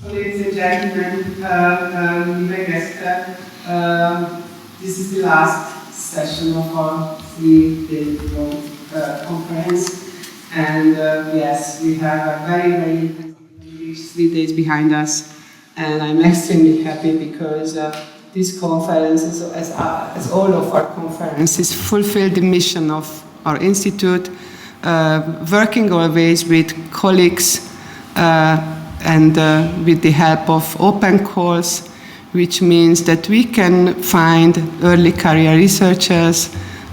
Ladies and gentlemen, dear guests, this is the last session of our 3-day conference, and yes, we have a very, very intense 3 days behind us, and I'm extremely happy because this conference, as all of our conferences, fulfill the mission of our institute, working always with colleagues and with the help of open calls, which means that we can find early career researchers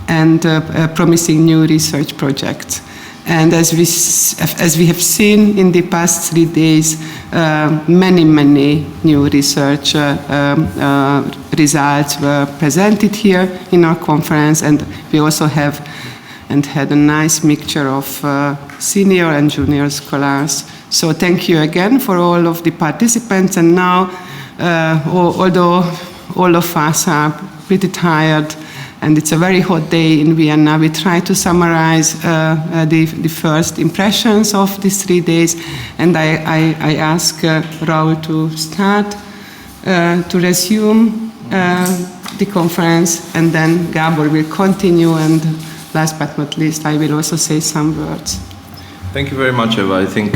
and promising new research projects. And as we have seen in the past 3 days, many new research results were presented here in our conference, and we also have and had a nice mixture of senior and junior scholars. So thank you again for all of the participants, and now, although all of us are pretty tired, and it's a very hot day in Vienna, we try to summarize the first impressions of these 3 days, and I ask Raul to start, to resume the conference, and then Gábor will continue, and last but not least, I will also say some words. Thank you very much, Eva. I think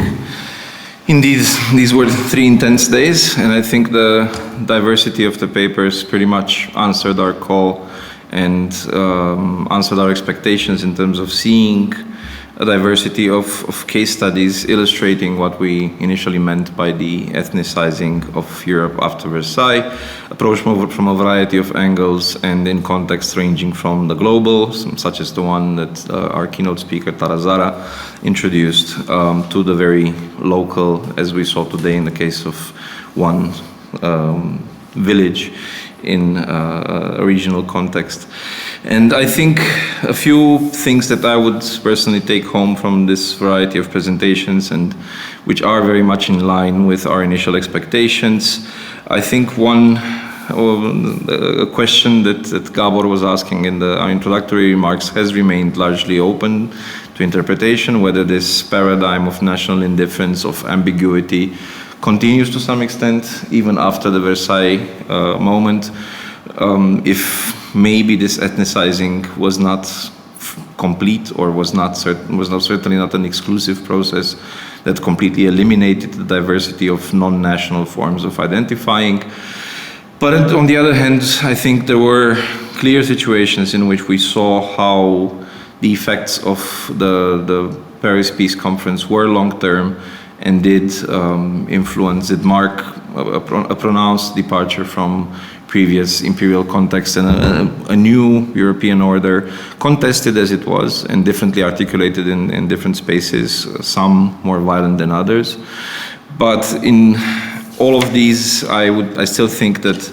indeed these were 3 intense days, and I think the diversity of the papers pretty much answered our call and answered our expectations in terms of seeing a diversity of case studies illustrating what we initially meant by the ethnicizing of Europe after Versailles, approached from a variety of angles and in contexts ranging from the global, such as the one that our keynote speaker Tarazara introduced, to the very local, as we saw today in the case of one village in a regional context. And I think a few things that I would personally take home from this variety of presentations, and which are very much in line with our initial expectations. I think a question that Gábor was asking in our introductory remarks has remained largely open to interpretation, whether this paradigm of national indifference, of ambiguity, continues to some extent even after the Versailles moment. If maybe this ethnicizing was not complete, or was certainly not an exclusive process that completely eliminated the diversity of non-national forms of identifying. But on the other hand, I think there were clear situations in which we saw how the effects of the Paris Peace Conference were long-term and did mark a pronounced departure from previous imperial context and a new European order, contested as it was and differently articulated in different spaces, some more violent than others. But in all of these, I still think that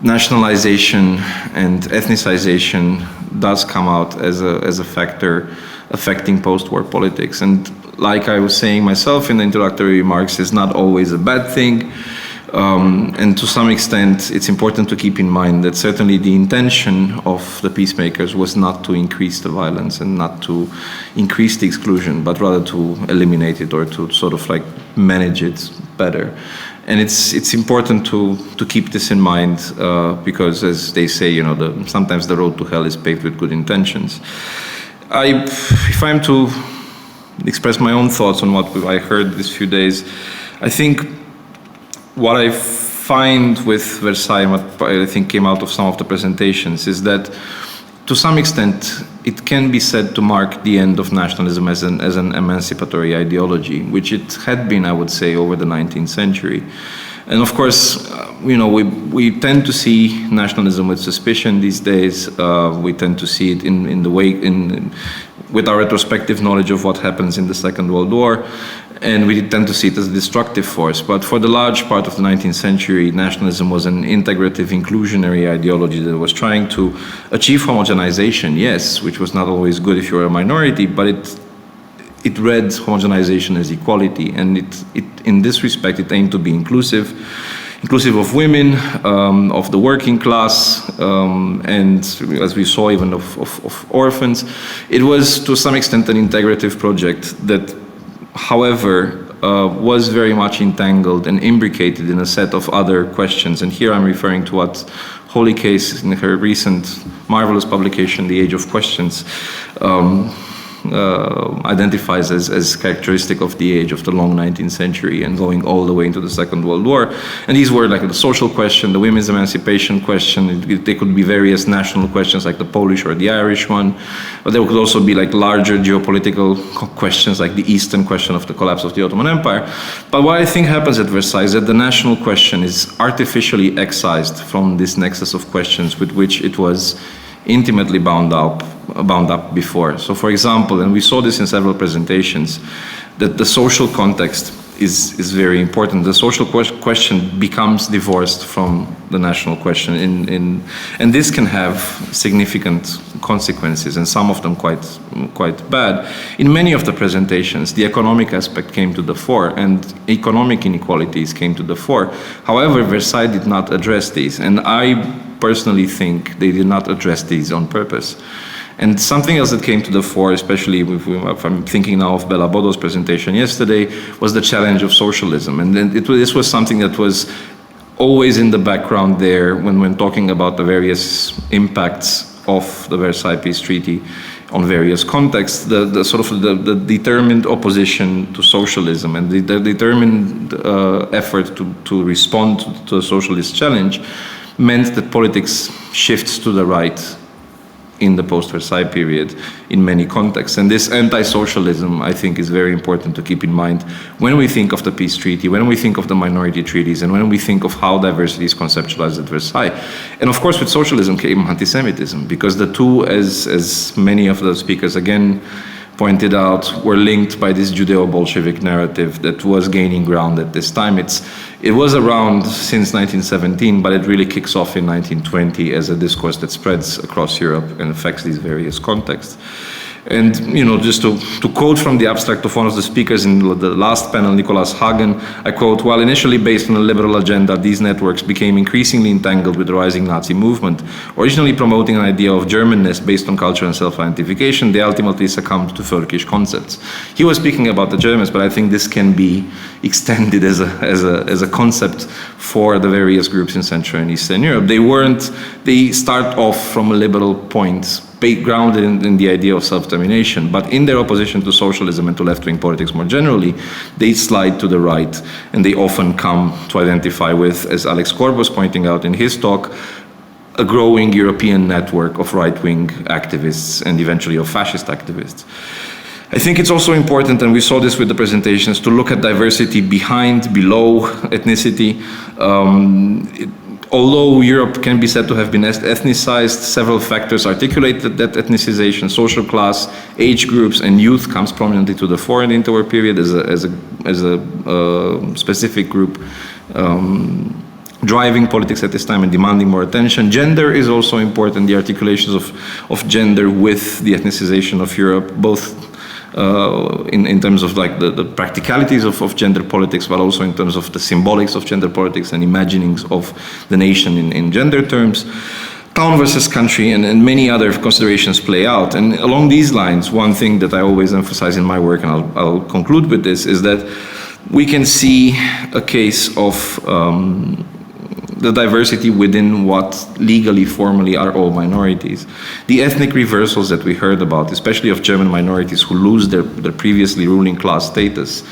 nationalization and ethnicization does come out as a factor affecting post-war politics. And like I was saying myself in the introductory remarks, it's not always a bad thing. And to some extent, it's important to keep in mind that certainly the intention of the peacemakers was not to increase the violence and not to increase the exclusion, but rather to eliminate it, or to sort of like manage it better. And it's important to keep this in mind, because as they say, sometimes the road to hell is paved with good intentions. If I'm to express my own thoughts on what I heard these few days, I think what I find with Versailles, what I think came out of some of the presentations, is that to some extent it can be said to mark the end of nationalism as an emancipatory ideology, which it had been, I would say, over the 19th century. And of course, we tend to see nationalism with suspicion these days. We tend to see it with our retrospective knowledge of what happens in the Second World War, and we tend to see it as a destructive force. But for the large part of the 19th century, nationalism was an integrative, inclusionary ideology that was trying to achieve homogenization, yes, which was not always good if you were a minority, but it read homogenization as equality, and it in this respect, it aimed to be inclusive of women, of the working class, and as we saw, even of orphans. It was to some extent an integrative project that, however, was very much entangled and imbricated in a set of other questions. And here I'm referring to what Holy Case, in her recent marvelous publication, The Age of Questions, identifies as characteristic of the age of the long 19th century and going all the way into the Second World War. And these were like the social question, the women's emancipation question. They could be various national questions like the Polish or the Irish one, but there could also be like larger geopolitical questions like the Eastern question of the collapse of the Ottoman Empire. But what I think happens at Versailles is that the national question is artificially excised from this nexus of questions with which it was intimately bound up before. So for example, and we saw this in several presentations, that the social context is very important. The social question becomes divorced from the national question, and this can have significant consequences, and some of them quite bad. In many of the presentations, the economic aspect came to the fore, and economic inequalities came to the fore. However, Versailles did not address these, and I personally think they did not address these on purpose. And something else that came to the fore, especially if I'm thinking now of Bella Bodo's presentation yesterday, was the challenge of socialism. And then this was something that was always in the background there when talking about the various impacts of the Versailles Peace Treaty on various contexts, the sort of the determined opposition to socialism and the determined effort to respond to the socialist challenge meant that politics shifts to the right in the post-Versailles period in many contexts. And this anti-socialism, I think, is very important to keep in mind when we think of the peace treaty, when we think of the minority treaties, and when we think of how diversity is conceptualized at Versailles. And of course, with socialism came anti-Semitism, because the two, as many of the speakers again pointed out, were linked by this Judeo-Bolshevik narrative that was gaining ground at this time. It was around since 1917, but it really kicks off in 1920 as a discourse that spreads across Europe and affects these various contexts. And, you know, just to quote from the abstract of one of the speakers in the last panel, Nicholas Hagen, I quote, "While initially based on a liberal agenda, these networks became increasingly entangled with the rising Nazi movement. Originally promoting an idea of Germanness based on culture and self-identification, they ultimately succumbed to Völkisch concepts." He was speaking about the Germans, but I think this can be extended as a concept for the various groups in Central and Eastern Europe. They start off from a liberal point, grounded in the idea of self-determination, but in their opposition to socialism and to left-wing politics more generally, they slide to the right, and they often come to identify with, as Alex Korb was pointing out in his talk, a growing European network of right-wing activists and eventually of fascist activists. I think it's also important, and we saw this with the presentations, to look at diversity below ethnicity. Although Europe can be said to have been ethnicized, several factors articulate that ethnicization. Social class, age groups, and youth comes prominently to the fore in the interwar period as a specific group driving politics at this time and demanding more attention. Gender is also important, the articulations of gender with the ethnicization of Europe, both in terms of like the practicalities of gender politics, but also in terms of the symbolics of gender politics and imaginings of the nation in gender terms. Town versus country and many other considerations play out. And along these lines, one thing that I always emphasize in my work, and I'll conclude with this, is that we can see a case of the diversity within what legally, formally are all minorities. The ethnic reversals that we heard about, especially of German minorities who lose their previously ruling class status,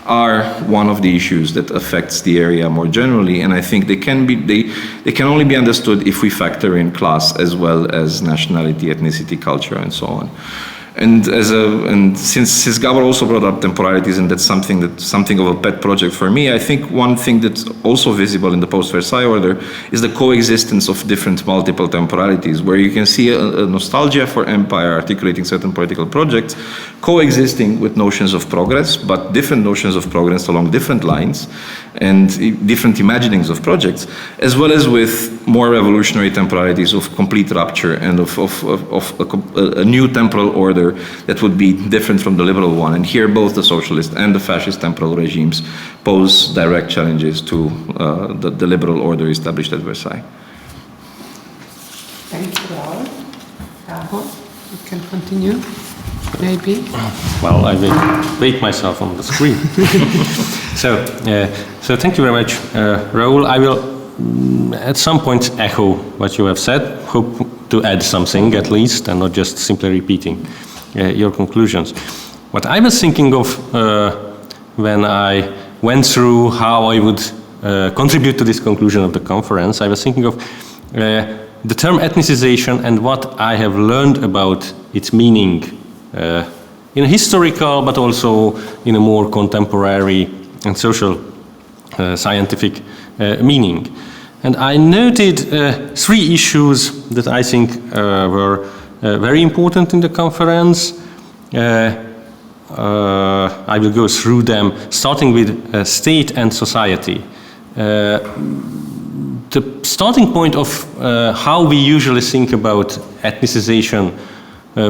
are one of the issues that affects the area more generally, and I think they can only be understood if we factor in class as well as nationality, ethnicity, culture, and so on. And since Gábor also brought up temporalities, and that's something of a pet project for me, I think one thing that's also visible in the post-Versailles order is the coexistence of different multiple temporalities, where you can see a nostalgia for empire articulating certain political projects, coexisting with notions of progress, but different notions of progress along different lines, and different imaginings of projects, as well as with more revolutionary temporalities of complete rupture and of a new temporal order that would be different from the liberal one. And here both the socialist and the fascist temporal regimes pose direct challenges to the liberal order established at Versailles. Thank you, Raul. Gábor? You can continue, maybe. Well, I will wait myself on the screen. So thank you very much, Raul. I will at some point echo what you have said, hope to add something at least, and not just simply repeating your conclusions. What I was thinking of when I went through how I would contribute to this conclusion of the conference, I was thinking of the term ethnicization and what I have learned about its meaning in a historical but also in a more contemporary and social scientific meaning. And I noted 3 issues that I think were very important in the conference. I will go through them, starting with state and society. The starting point of how we usually think about ethnicization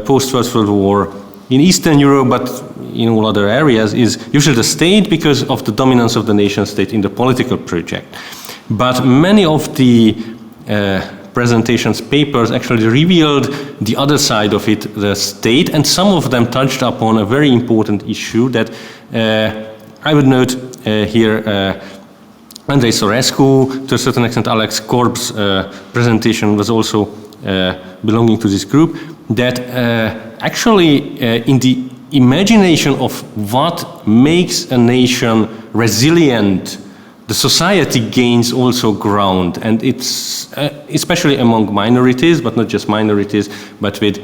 post-First World War in Eastern Europe, but in all other areas, is usually the state because of the dominance of the nation state in the political project. But many of the presentations, papers actually revealed the other side of it, the state, and some of them touched upon a very important issue that I would note here. Andrei Sorescu, to a certain extent Alex Korb's presentation was also belonging to this group, that actually in the imagination of what makes a nation resilient, the society gains also ground, and it's especially among minorities, but not just minorities, but with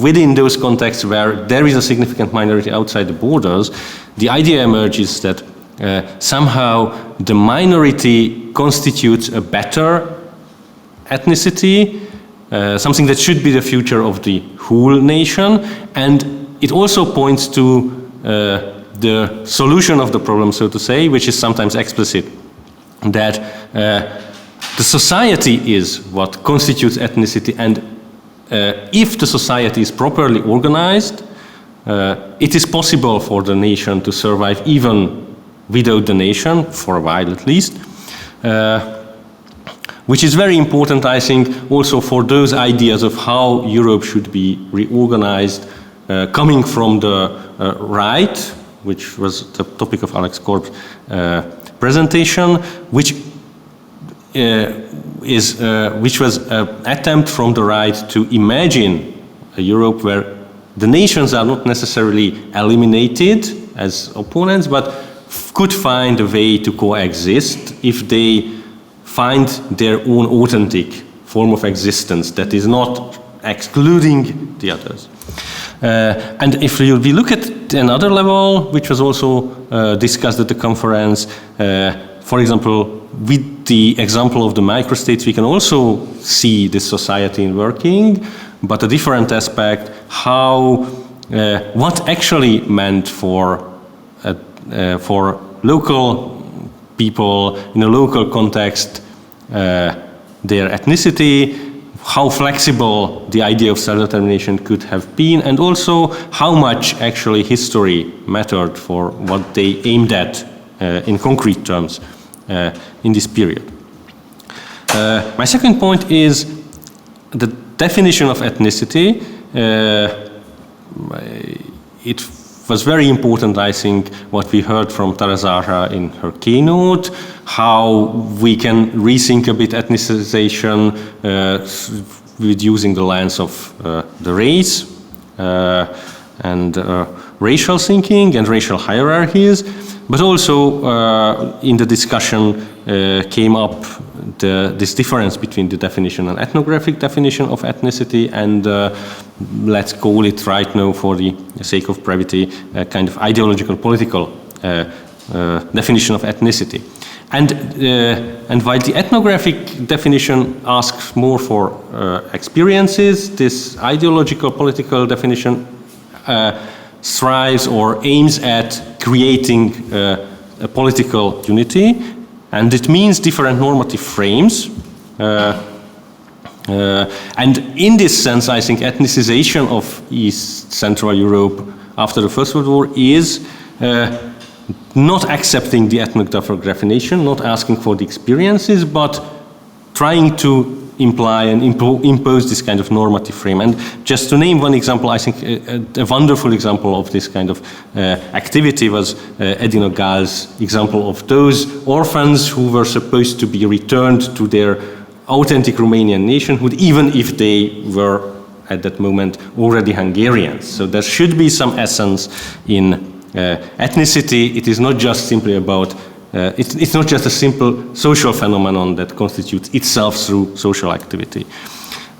within those contexts where there is a significant minority outside the borders, the idea emerges that somehow the minority constitutes a better ethnicity, something that should be the future of the whole nation, and it also points to the solution of the problem, so to say, which is sometimes explicit, that the society is what constitutes ethnicity, and if the society is properly organized, it is possible for the nation to survive even without the nation, for a while at least, which is very important, I think, also for those ideas of how Europe should be reorganized, coming from the right, which was the topic of Alex Korb's presentation, which was an attempt from the right to imagine a Europe where the nations are not necessarily eliminated as opponents, but could find a way to coexist if they find their own authentic form of existence that is not excluding the others. And if we look at another level, which was also discussed at the conference, for example, with the example of the microstates, we can also see this society in working, but a different aspect, how, what actually meant for local people in a local context, their ethnicity, how flexible the idea of self-determination could have been, and also how much actually history mattered for what they aimed at in concrete terms in this period. My second point is the definition of ethnicity. It was very important, I think, what we heard from Tara in her keynote, how we can rethink a bit ethnicization with using the lens of the race and racial thinking and racial hierarchies, but also in the discussion came up this difference between the definition and ethnographic definition of ethnicity and let's call it right now, for the sake of brevity, a kind of ideological political definition of ethnicity. And while the ethnographic definition asks more for experiences, this ideological political definition strives or aims at creating a political unity, and it means different normative frames. And in this sense, I think ethnicization of East Central Europe after the First World War is not accepting the ethnographic definition, not asking for the experiences, but trying to imply and impose this kind of normative frame. And just to name one example, I think a wonderful example of this kind of activity was Edina Gál's example of those orphans who were supposed to be returned to their authentic Romanian nationhood, even if they were at that moment already Hungarians. So there should be some essence in ethnicity. It is not just simply about it's not just a simple social phenomenon that constitutes itself through social activity.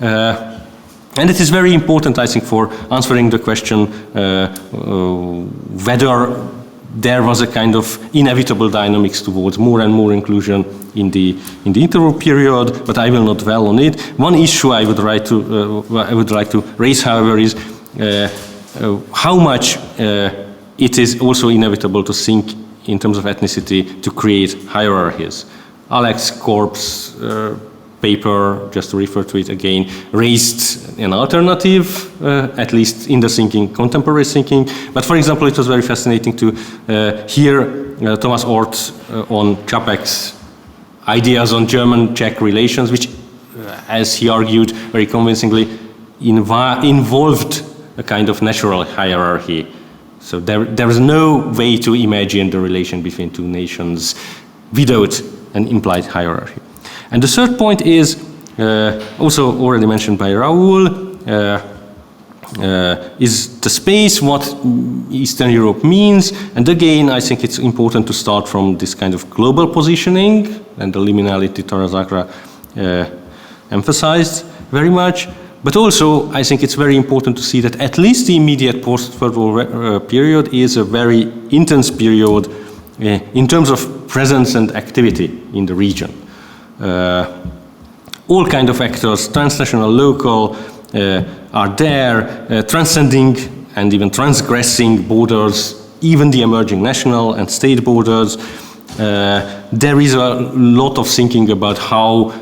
And it is very important, I think, for answering the question whether there was a kind of inevitable dynamics towards more and more inclusion in the interwar period, but I will not dwell on it. One issue I would like to raise, however, is how much it is also inevitable to think in terms of ethnicity to create hierarchies. Alex Korp's paper, just to refer to it again, raised an alternative, at least in the thinking, contemporary thinking. But for example, it was very fascinating to hear Thomas Orth on Čapek's ideas on German-Czech relations, which, as he argued very convincingly, involved a kind of natural hierarchy. So there is no way to imagine the relation between two nations without an implied hierarchy. And the third point is, also already mentioned by Raul, is the space, what Eastern Europe means. And again, I think it's important to start from this kind of global positioning and the liminality Tara Zakra emphasized very much. But also, I think it's very important to see that at least the immediate post-Third War period is a very intense period in terms of presence and activity in the region. All kind of actors, transnational, local, are there, transcending and even transgressing borders, even the emerging national and state borders. There is a lot of thinking about how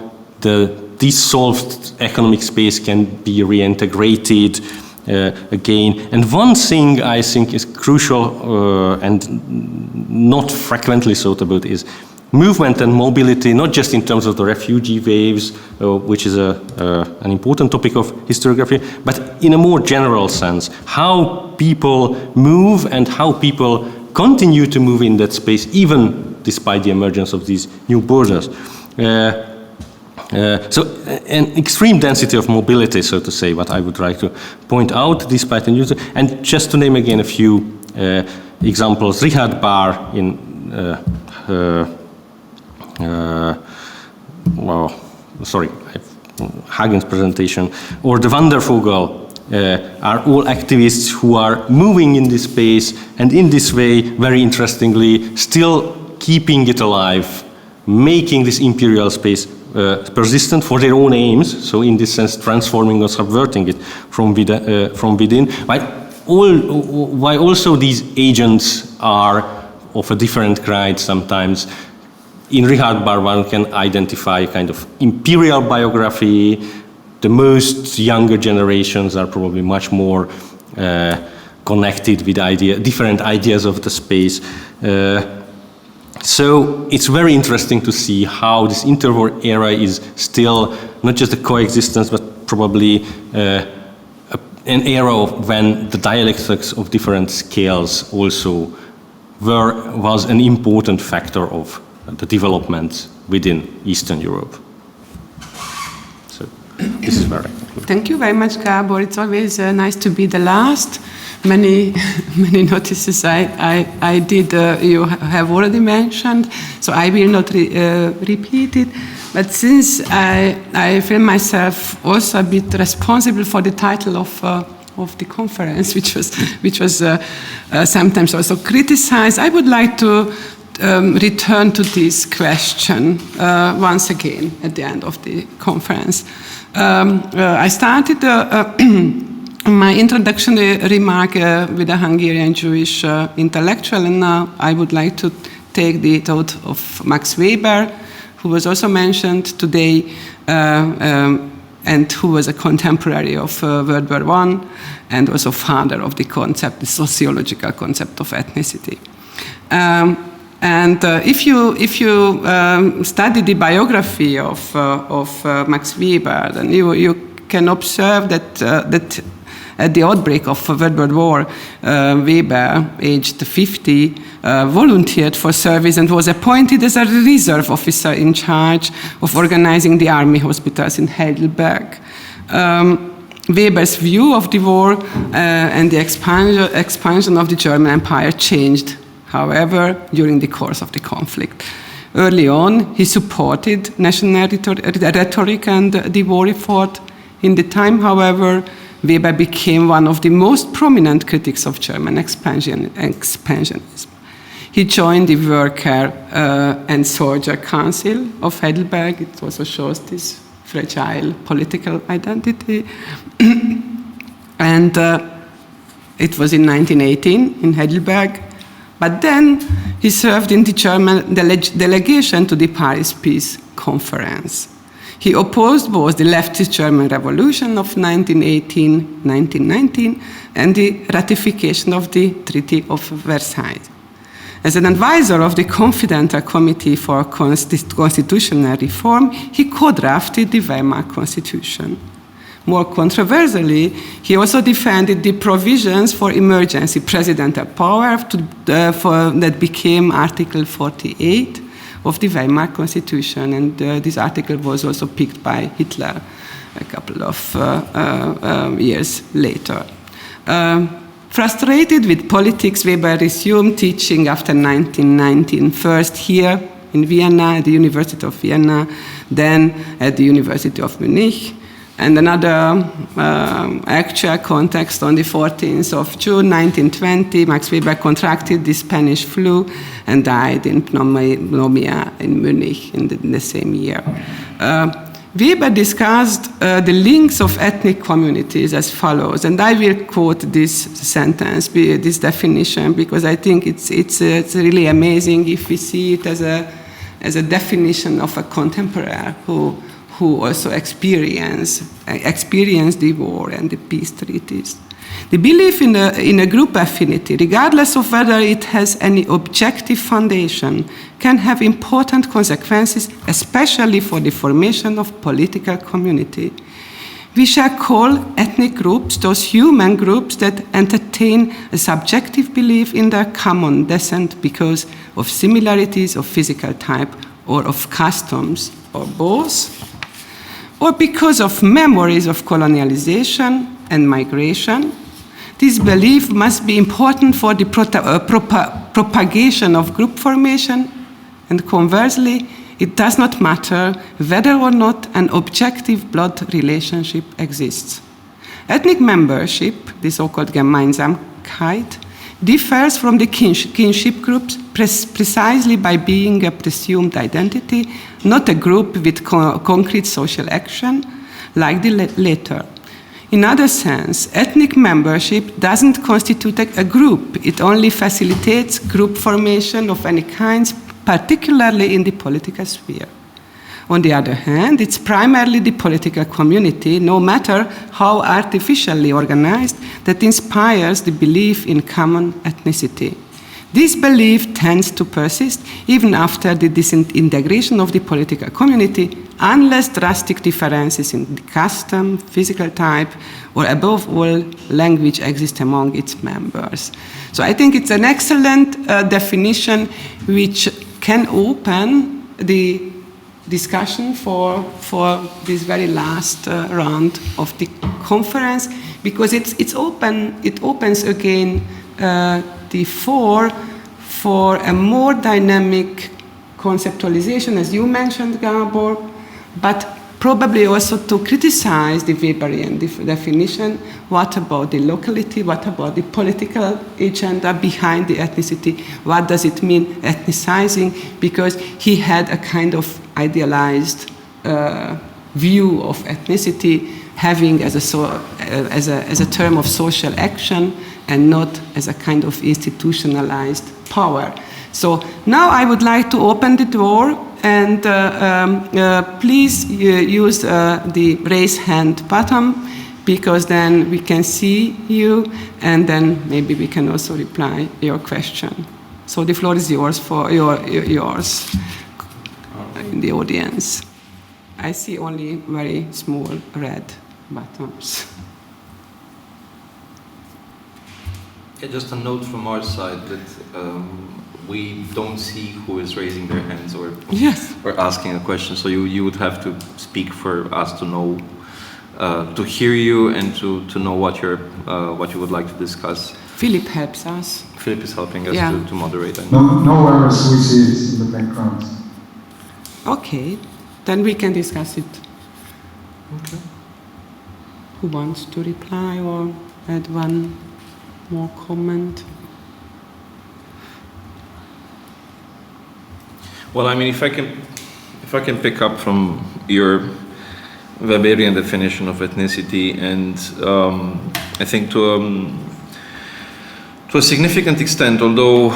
the dissolved economic space can be reintegrated again. And one thing I think is crucial and not frequently thought about is movement and mobility, not just in terms of the refugee waves, which is an important topic of historiography, but in a more general sense, how people move and how people continue to move in that space, even despite the emergence of these new borders. So an extreme density of mobility, so to say, what I would like to point out, despite the news. And just to name again a few examples, Richard Bahr in Hagen's presentation, or the Wandervogel, are all activists who are moving in this space, and in this way, very interestingly, still keeping it alive, making this imperial space persistent for their own aims, so in this sense transforming or subverting it from within, while also these agents are of a different kind sometimes. In Richard Bahr, one can identify a kind of imperial biography. The most younger generations are probably much more connected with different ideas of the space. So it's very interesting to see how this interwar era is still not just a coexistence, but probably an era when the dialectics of different scales also was an important factor of the development within Eastern Europe. So this is very good. Thank you very much, Gábor. It's always nice to be the last. Many notices I did you have already mentioned, so I will not repeat it. But since I feel myself also a bit responsible for the title of the conference, which was sometimes also criticized, I would like to return to this question once again at the end of the conference. I started my introductory remark with a Hungarian Jewish intellectual, and now I would like to take the thought of Max Weber, who was also mentioned today, and who was a contemporary of World War I, and also father of the concept, the sociological concept of ethnicity. And if you study the biography of Max Weber, then you can observe that at the outbreak of World War, Weber, aged 50, volunteered for service and was appointed as a reserve officer in charge of organizing the army hospitals in Heidelberg. Weber's view of the war and the expansion of the German Empire changed, however, during the course of the conflict. Early on, he supported national rhetoric and the war effort. In the time, however, Weber became one of the most prominent critics of German expansionism. He joined the Worker and Soldier Council of Heidelberg. It also shows this fragile political identity. And it was in 1918 in Heidelberg. But then he served in the German delegation to the Paris Peace Conference. He opposed both the leftist German Revolution of 1918-1919 and the ratification of the Treaty of Versailles. As an advisor of the Confidential Committee for Constitutional Reform, he co-drafted the Weimar Constitution. More controversially, he also defended the provisions for emergency presidential power that became Article 48 of the Weimar Constitution, and this article was also picked by Hitler a couple of years later. Frustrated with politics, Weber resumed teaching after 1919, first here in Vienna, at the University of Vienna, then at the University of Munich. And another actual context, on the 14th of June 1920, Max Weber contracted the Spanish flu and died in pneumonia in Munich in the same year. Weber discussed the links of ethnic communities as follows, and I will quote this sentence, this definition, because I think it's really amazing if we see it as a definition of a contemporary who also experienced the war and the peace treaties. The belief in a group affinity, regardless of whether it has any objective foundation, can have important consequences, especially for the formation of political community. We shall call ethnic groups those human groups that entertain a subjective belief in their common descent because of similarities of physical type or of customs, or both, or because of memories of colonialization and migration. This belief must be important for the propagation of group formation, and conversely, it does not matter whether or not an objective blood relationship exists. Ethnic membership, the so-called Gemeinsamkeit, differs from the kinship groups precisely by being a presumed identity, not a group with concrete social action, like the latter. In other sense, ethnic membership doesn't constitute a group. It only facilitates group formation of any kind, particularly in the political sphere. On the other hand, it's primarily the political community, no matter how artificially organized, that inspires the belief in common ethnicity. This belief tends to persist even after the disintegration of the political community, unless drastic differences in the custom, physical type, or above all, language exist among its members. So I think it's an excellent definition which can open the discussion for this very last round of the conference, because it opens again the for a more dynamic conceptualization, as you mentioned, Gábor, but probably also to criticize the Weberian definition. What about the locality? What about the political agenda behind the ethnicity? What does it mean, ethnicizing? Because he had a kind of idealized view of ethnicity, having as a term of social action and not as a kind of institutionalized power. So now I would like to open the door, and please use the raise hand button, because then we can see you, and then maybe we can also reply your question. So the floor is yours for yours in the audience. I see only very small red buttons. Yeah, just a note from our side that we don't see who is raising their hands or asking a question. So you would have to speak for us to know, to hear you and to know what you would like to discuss. Philip helps us. Philip is helping us to moderate. No worries, we see it in the background. Okay, then we can discuss it. Okay. Who wants to reply or add one more comment? Well, I mean, if I can pick up from your Weberian definition of ethnicity, and I think to a significant extent, although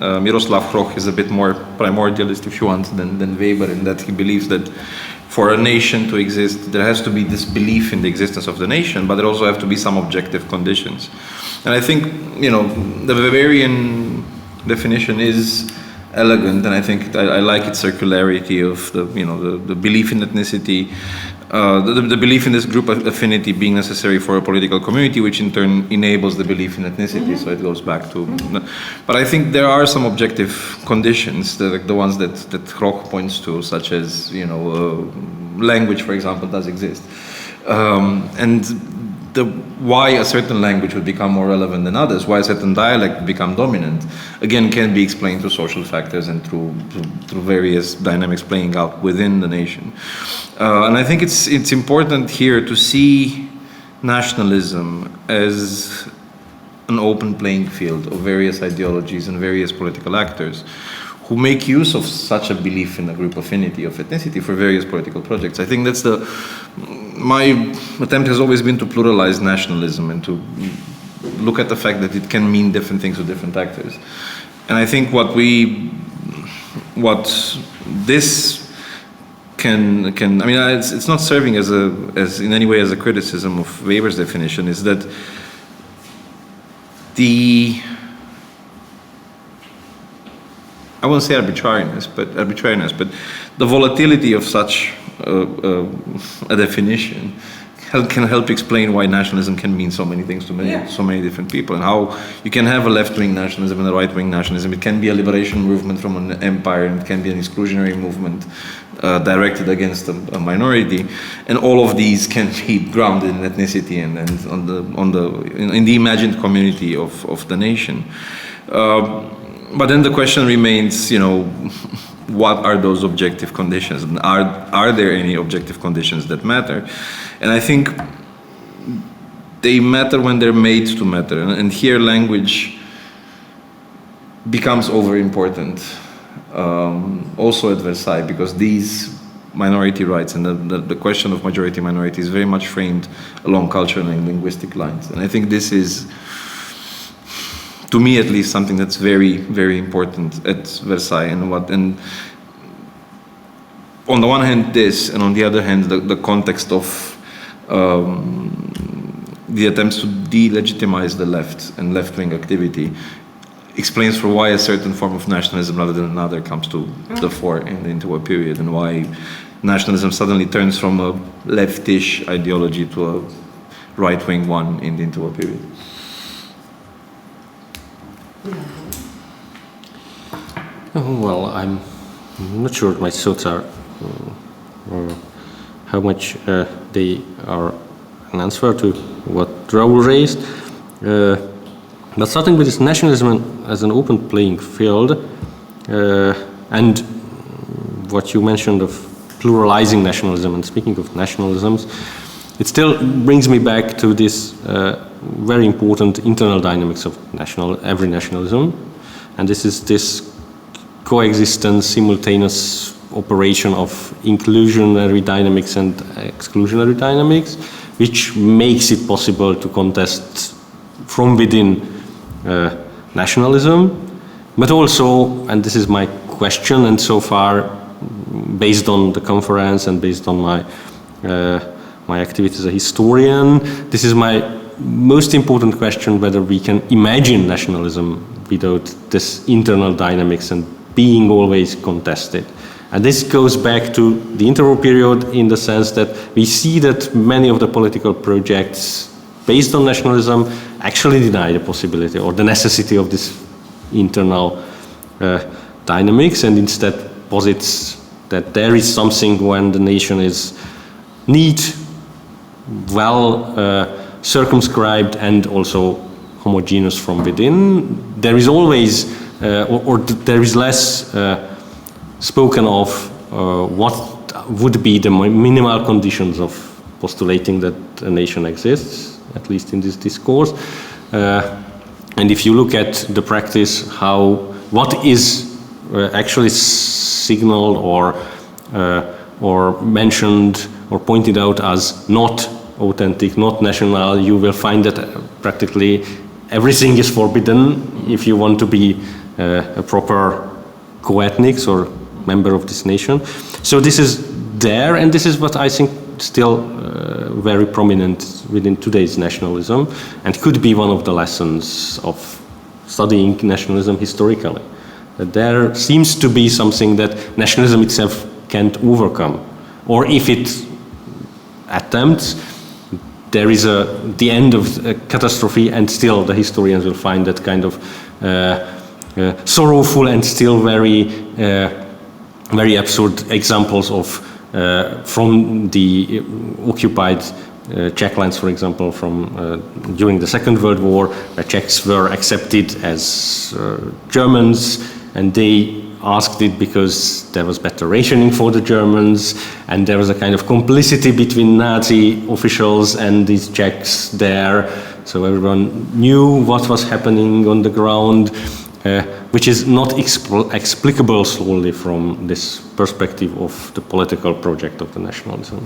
Miroslav Hroch is a bit more primordialist, if you want, than Weber, in that he believes that for a nation to exist, there has to be this belief in the existence of the nation, but there also have to be some objective conditions. And I think, the Weberian definition is elegant, and I think I like its circularity of the belief in ethnicity, the belief in this group affinity being necessary for a political community, which in turn enables the belief in ethnicity. So it goes back to. But I think there are some objective conditions, the ones that Hroch points to, such as language, for example, does exist, and why a certain language would become more relevant than others, why a certain dialect would become dominant, again, can be explained through social factors and through various dynamics playing out within the nation. And I think it's important here to see nationalism as an open playing field of various ideologies and various political actors who make use of such a belief in a group affinity of ethnicity for various political projects. I think that's my attempt has always been to pluralize nationalism and to look at the fact that it can mean different things to different actors. And I think what this can I mean, it's not serving as in any way as a criticism of Weber's definition, is that I won't say arbitrariness, but the volatility of such a definition can help explain why nationalism can mean so many things to so many different people, and how you can have a left-wing nationalism and a right-wing nationalism. It can be a liberation movement from an empire, and it can be an exclusionary movement directed against a minority, and all of these can be grounded in ethnicity and in the imagined community of the nation. But then the question remains, what are those objective conditions? And are there any objective conditions that matter? And I think they matter when they're made to matter. And here language becomes over important, also at Versailles, because these minority rights and the question of majority-minority is very much framed along cultural and linguistic lines. And I think this is, to me at least, something that's very, very important at Versailles. And on the one hand this, and on the other hand the context of the attempts to delegitimize the left and left-wing activity explains for why a certain form of nationalism rather than another comes to the fore into a period, and why nationalism suddenly turns from a leftish ideology to a right-wing one into a period. Well, I'm not sure my thoughts are or how much they are an answer to what Raul raised. But starting with this nationalism as an open playing field, and what you mentioned of pluralizing nationalism and speaking of nationalisms, it still brings me back to this very important internal dynamics of every nationalism. And this is this coexistence, simultaneous operation of inclusionary dynamics and exclusionary dynamics, which makes it possible to contest from within nationalism, but also, and this is my question, and so far, based on the conference and based on my my activity as a historian, this is my most important question whether we can imagine nationalism without this internal dynamics and being always contested. And this goes back to the interwar period in the sense that we see that many of the political projects based on nationalism actually deny the possibility or the necessity of this internal dynamics, and instead posits that there is something when the nation is neat, well circumscribed and also homogeneous from within. There is always, there is less spoken of what would be the minimal conditions of postulating that a nation exists, at least in this discourse. And if you look at the practice, what is actually signaled or mentioned or pointed out as not authentic, not national, you will find that practically everything is forbidden if you want to be a proper co-ethnics or member of this nation. So this is there, and this is what I think still very prominent within today's nationalism, and could be one of the lessons of studying nationalism historically. That there seems to be something that nationalism itself can't overcome, or if it attempts, there is the end of a catastrophe, and still the historians will find that kind of sorrowful and still very absurd examples of from the occupied Czech lands, for example, from during the Second World War, where Czechs were accepted as Germans, and they asked it because there was better rationing for the Germans, and there was a kind of complicity between Nazi officials and these Czechs there, so everyone knew what was happening on the ground, which is not explicable solely from this perspective of the political project of the nationalism.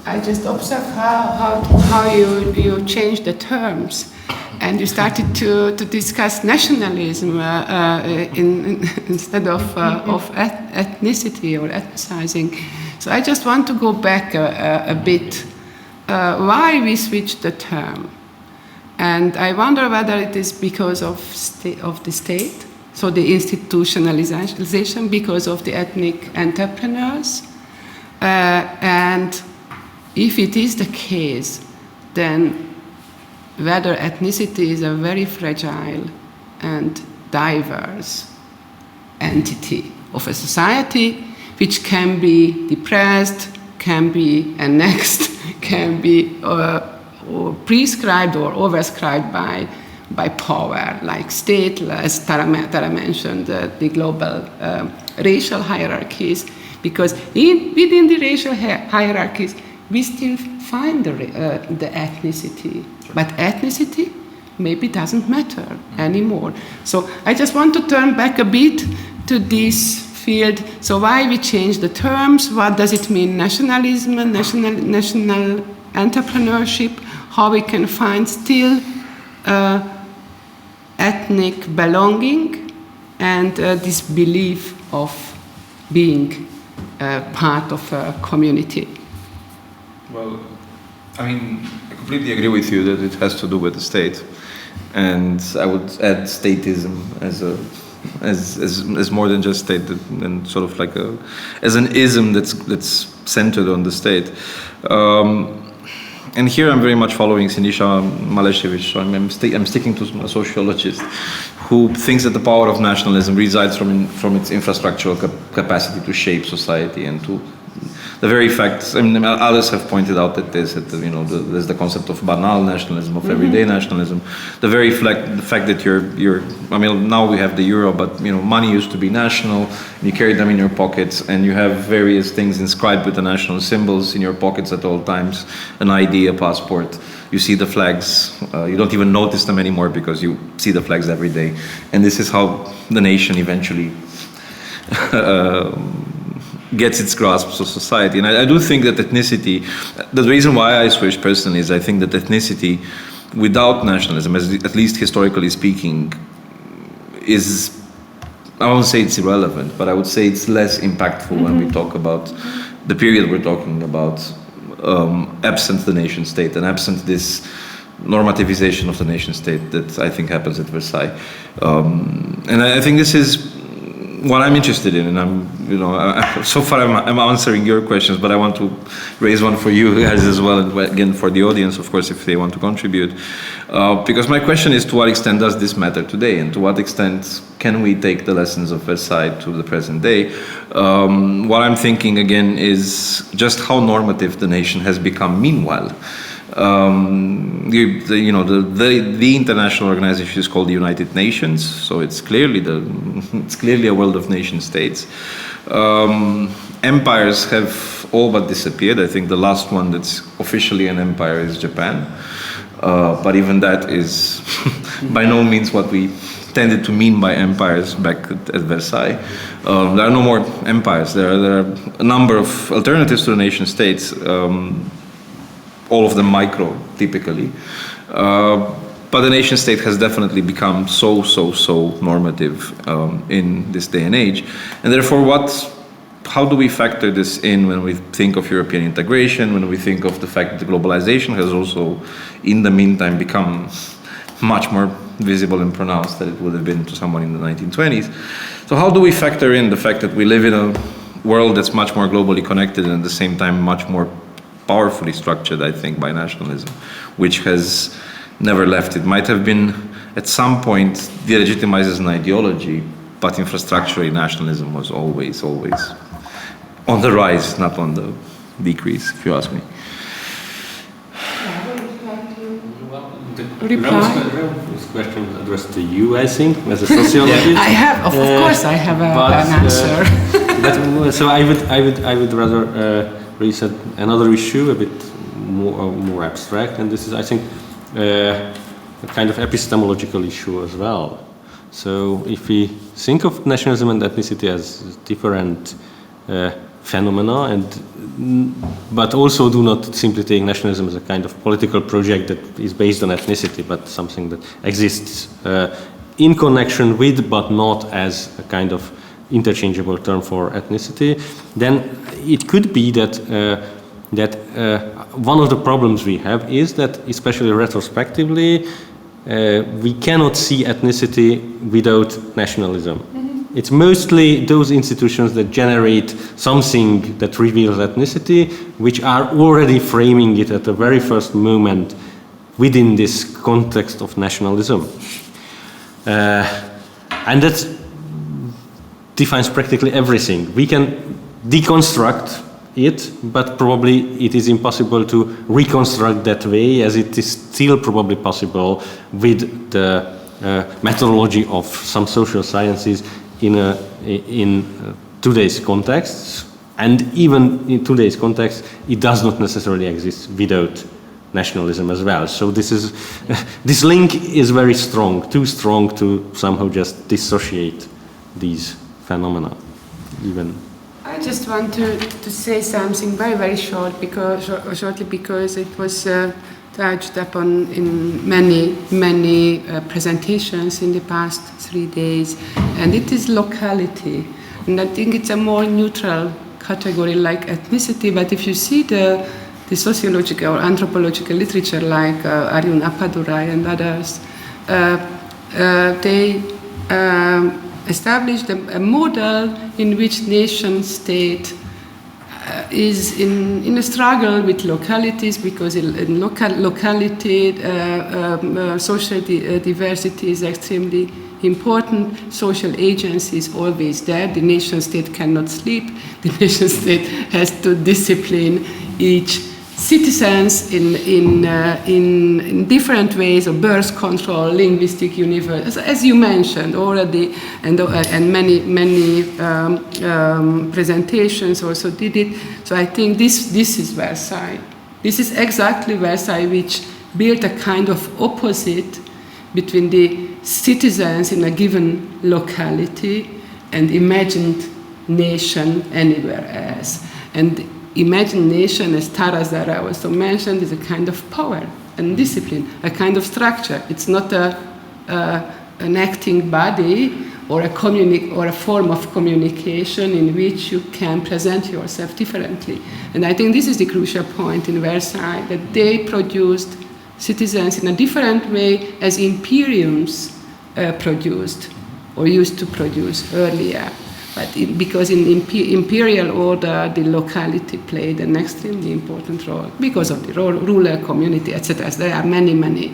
I just observed how you changed the terms, and you started to discuss nationalism instead of ethnicity or ethnicizing. So I just want to go back a bit. Why we switched the term? And I wonder whether it is because of the state, so the institutionalization, because of the ethnic entrepreneurs, and if it is the case, then whether ethnicity is a very fragile and diverse entity of a society which can be depressed, can be annexed, can be or prescribed or overscribed by power, like state, as Tara mentioned, the global racial hierarchies, because within the racial hierarchies, we still find the ethnicity, but ethnicity maybe doesn't matter anymore. So I just want to turn back a bit to this field. So why we change the terms? What does it mean, nationalism, national entrepreneurship? How we can find still ethnic belonging and this belief of being part of a community? Well, I mean, I completely agree with you that it has to do with the state, and I would add statism as more than just state, and sort of like as an ism that's centered on the state. And here I'm very much following Sinisha Maleshevich. So I'm sticking to a sociologist who thinks that the power of nationalism resides from its infrastructural capacity to shape society and to the very fact. I mean, others have pointed out that there's the concept of banal nationalism, of everyday nationalism. The very fact that you're. I mean, now we have the euro, but money used to be national. You carry them in your pockets, and you have various things inscribed with the national symbols in your pockets at all times. An ID, a passport. You see the flags. You don't even notice them anymore because you see the flags every day. And this is how the nation eventually gets its grasp of society. And I do think that ethnicity, the reason why I switched personally is I think that ethnicity without nationalism, at least historically speaking, is, I won't say it's irrelevant, but I would say it's less impactful when we talk about the period we're talking about, absent the nation state and absent this normativization of the nation state that I think happens at Versailles. And I think this is what I'm interested in, and so far I'm answering your questions, but I want to raise one for you guys as well, and again for the audience, of course, if they want to contribute. Because my question is, to what extent does this matter today, and to what extent can we take the lessons of Versailles to the present day? What I'm thinking again is just how normative the nation has become meanwhile. The international organization is called the United Nations, so it's clearly a world of nation states. Empires have all but disappeared. I think the last one that's officially an empire is Japan, but even that is by no means what we tended to mean by empires back at Versailles. There are no more empires. There are a number of alternatives to the nation states. All of them micro, typically. But the nation state has definitely become so normative in this day and age. And therefore, how do we factor this in when we think of European integration, when we think of the fact that globalization has also, in the meantime, become much more visible and pronounced than it would have been to someone in the 1920s. So how do we factor in the fact that we live in a world that's much more globally connected and at the same time much more powerfully structured, I think, by nationalism, which has never left. It might have been, at some point, delegitimized as an ideology, but infrastructurally, nationalism was always on the rise, not on the decrease, if you ask me. This question addressed to you, I think, as a sociologist. I have, of course, I have an answer. So I would rather raise another issue, a bit more abstract, and this is, I think, a kind of epistemological issue as well. So if we think of nationalism and ethnicity as different phenomena, but also do not simply take nationalism as a kind of political project that is based on ethnicity, but something that exists in connection with, but not as a kind of interchangeable term for ethnicity, then it could be that one of the problems we have is that, especially retrospectively, we cannot see ethnicity without nationalism. Mm-hmm. It's mostly those institutions that generate something that reveals ethnicity, which are already framing it at the very first moment within this context of nationalism. And that defines practically everything. We can deconstruct it, but probably it is impossible to reconstruct that way, as it is still probably possible with the methodology of some social sciences in today's context. And even in today's context, it does not necessarily exist without nationalism as well. So this link is very strong, too strong to somehow just dissociate these phenomena. I just want to say something very shortly because it was touched upon in many presentations in the past 3 days, and it is locality. And I think it's a more neutral category like ethnicity, but if you see the sociological or anthropological literature like Arjun Appadurai and others, they established a model in which nation-state is in a struggle with localities, because in locality social diversity is extremely important. Social agency is always there. The nation-state cannot sleep. The nation-state has to discipline each citizens in different ways of birth control, linguistic universe, as you mentioned already, and many presentations also did it. So I think this is Versailles. This is exactly Versailles, which built a kind of opposite between the citizens in a given locality and imagined nation anywhere else. And imagination, as Tarazara also mentioned, is a kind of power and discipline, a kind of structure. It's not an acting body or a form of communication in which you can present yourself differently. And I think this is the crucial point in Versailles, that they produced citizens in a different way as imperiums produced or used to produce earlier. But because in imperial order, the locality played an extremely important role because of the rural community, etc. So there are many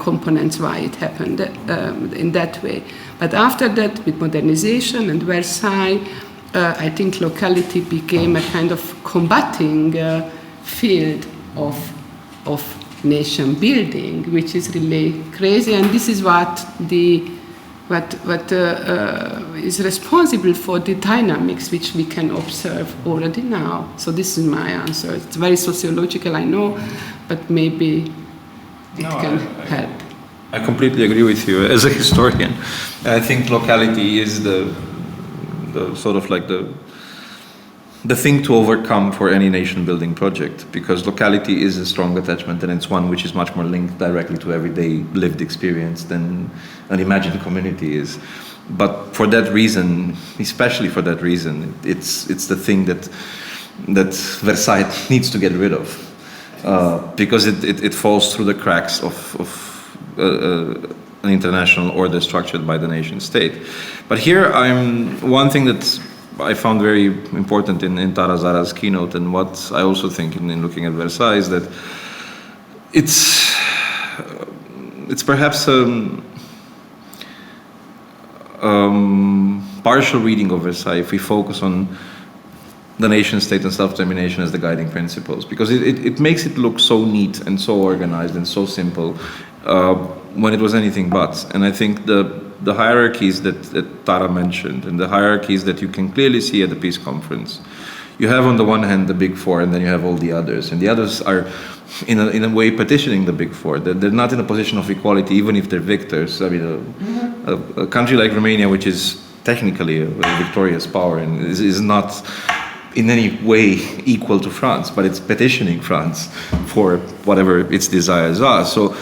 components why it happened in that way. But after that, with modernization and Versailles, I think locality became a kind of combating field of nation building, which is really crazy. And this is what is responsible for the dynamics which we can observe already now. So this is my answer. It's very sociological, I know, but maybe it can help. I completely agree with you as a historian. I think locality is the sort of like the thing to overcome for any nation building project, because locality is a strong attachment, and it's one which is much more linked directly to everyday lived experience than an imagined community is. But for that reason, especially for that reason, it's the thing that Versailles needs to get rid of, because it falls through the cracks of an international order structured by the nation state. But here one thing that I found very important in Tara Zara's keynote, and what I also think in looking at Versailles, is that it's perhaps partial reading of Versailles if we focus on the nation state and self-determination as the guiding principles, because it makes it look so neat and so organized and so simple when it was anything but. And I think the hierarchies that Tara mentioned, and the hierarchies that you can clearly see at the peace conference, you have on the one hand the big four, and then you have all the others, and the others are in a way petitioning the big four. They're not in a position of equality, even if they're victors. I mean, a country like Romania, which is technically a victorious power and is not in any way equal to France, but it's petitioning France for whatever its desires are. So